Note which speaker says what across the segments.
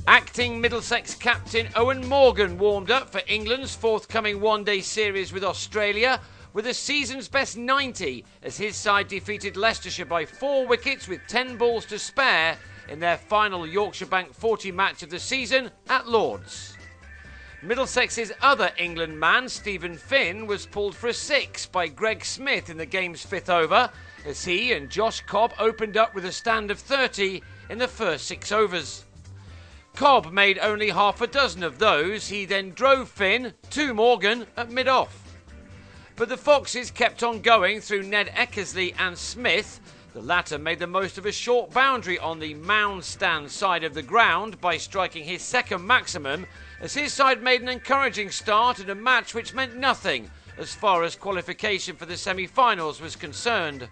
Speaker 1: Acting Middlesex captain Owen Morgan warmed up for England's forthcoming one-day series with Australia with a season's best 90 as his side defeated Leicestershire by 4 wickets with 10 balls to spare in their final Yorkshire Bank 40 match of the season at Lord's. Middlesex's other England man, Stephen Finn, was pulled for a 6 by Greg Smith in the game's 5th over as he and Josh Cobb opened up with a stand of 30 in the first 6 overs. Cobb made only half a dozen of those. He then drove Finn to Morgan at mid-off. But the Foxes kept on going through Ned Eckersley and Smith. The latter made the most of a short boundary on the mound stand side of the ground by striking his second maximum as his side made an encouraging start in a match which meant nothing as far as qualification for the semi-finals was concerned.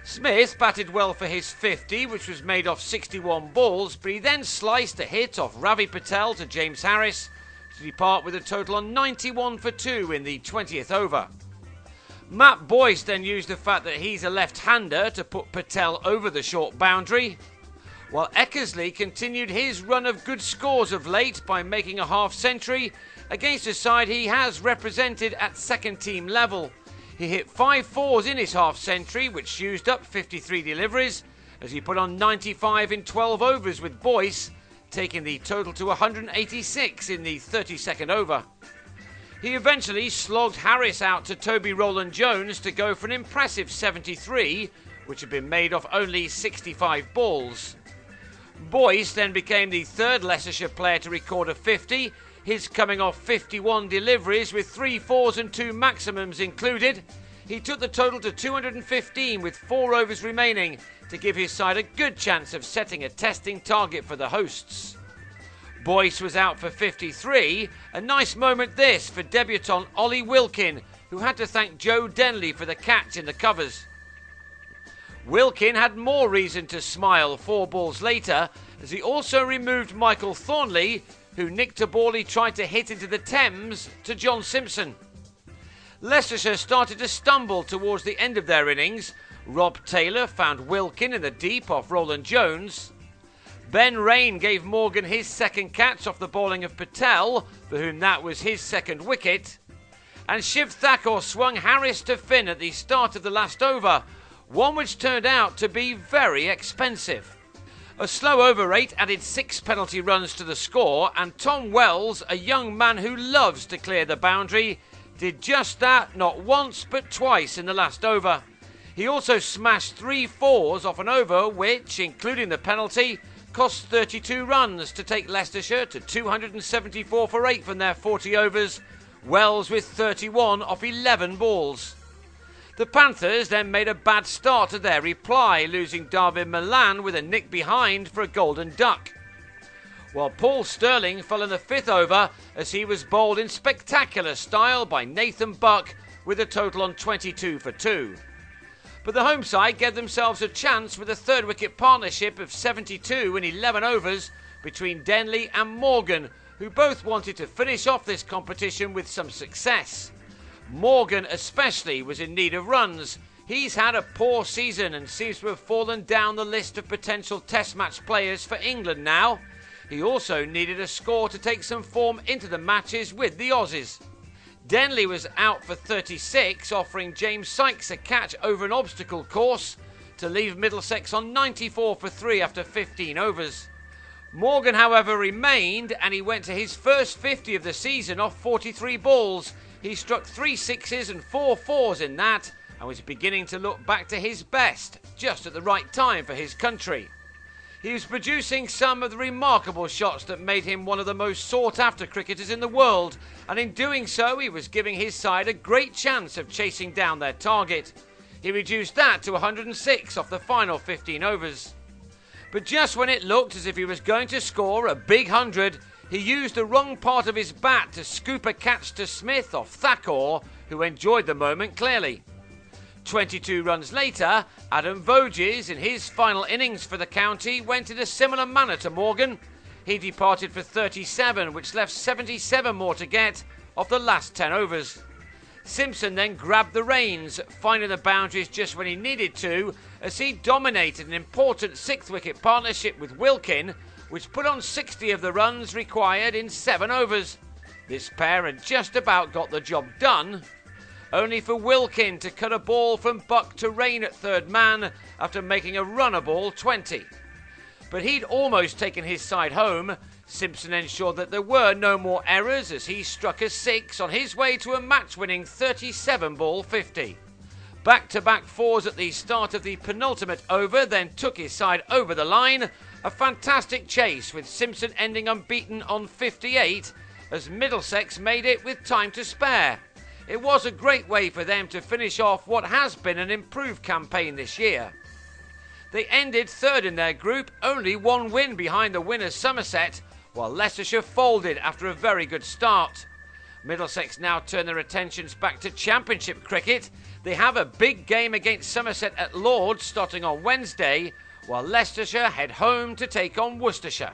Speaker 1: Smith batted well for his 50, which was made off 61 balls, but he then sliced a hit off Ravi Patel to James Harris to depart with a total on 91 for 2 in the 20th over. Matt Boyce then used the fact that he's a left-hander to put Patel over the short boundary, while Eckersley continued his run of good scores of late by making a half-century against a side he has represented at second-team level. He hit 5 fours in his half-century, which used up 53 deliveries, as he put on 95 in 12 overs with Boyce, taking the total to 186 in the 32nd over. He eventually slogged Harris out to Toby Rowland-Jones to go for an impressive 73, which had been made off only 65 balls. Boyce then became the third Leicestershire player to record a 50, his coming off 51 deliveries with 3 fours and 2 maximums included. He took the total to 215 with 4 overs remaining to give his side a good chance of setting a testing target for the hosts. Boyce was out for 53, a nice moment this for debutant Ollie Wilkin, who had to thank Joe Denley for the catch in the covers. Wilkin had more reason to smile 4 balls later as he also removed Michael Thornley, who nicked a ball he tried to hit into the Thames to John Simpson. Leicestershire started to stumble towards the end of their innings. Rob Taylor found Wilkin in the deep off Rowland-Jones. Ben Rain gave Morgan his second catch off the bowling of Patel, for whom that was his second wicket. And Shiv Thakur swung Harris to Finn at the start of the last over, one which turned out to be very expensive. A slow over rate added 6 penalty runs to the score, and Tom Wells, a young man who loves to clear the boundary, did just that not once but twice in the last over. He also smashed 3 fours off an over which, including the penalty, cost 32 runs to take Leicestershire to 274 for 8 from their 40 overs, Wells with 31 off 11 balls. The Panthers then made a bad start to their reply, losing Malan with a nick behind for a golden duck. While Paul Stirling fell in the 5th over as he was bowled in spectacular style by Nathan Buck with a total on 22 for 2. But the home side gave themselves a chance with a 3rd wicket partnership of 72 in 11 overs between Denley and Morgan, who both wanted to finish off this competition with some success. Morgan especially was in need of runs. He's had a poor season and seems to have fallen down the list of potential test match players for England now. He also needed a score to take some form into the matches with the Aussies. Denley was out for 36, offering James Sykes a catch over an obstacle course to leave Middlesex on 94 for 3 after 15 overs. Morgan, however, remained, and he went to his first 50 of the season off 43 balls. He struck 3 sixes and 4 fours in that, and was beginning to look back to his best, just at the right time for his country. He was producing some of the remarkable shots that made him one of the most sought-after cricketers in the world, and in doing so he was giving his side a great chance of chasing down their target. He reduced that to 106 off the final 15 overs. But just when it looked as if he was going to score a big 100, he used the wrong part of his bat to scoop a catch to Smith off Thakur, who enjoyed the moment clearly. 22 runs later, Adam Voges, in his final innings for the county, went in a similar manner to Morgan. He departed for 37, which left 77 more to get off the last 10 overs. Simpson then grabbed the reins, finding the boundaries just when he needed to, as he dominated an important 6th wicket partnership with Wilkin, which put on 60 of the runs required in 7 overs. This pair had just about got the job done, only for Wilkin to cut a ball from buck to rein at third man after making a runner ball 20. But he'd almost taken his side home. Simpson ensured that there were no more errors as he struck a 6 on his way to a match-winning 37-ball 50. Back-to-back 4s at the start of the penultimate over then took his side over the line. A fantastic chase with Simpson ending unbeaten on 58 as Middlesex made it with time to spare. It was a great way for them to finish off what has been an improved campaign this year. They ended third in their group, only one win behind the winners Somerset, while Leicestershire folded after a very good start. Middlesex now turn their attentions back to Championship cricket. They have a big game against Somerset at Lord's starting on Wednesday, while Leicestershire head home to take on Worcestershire.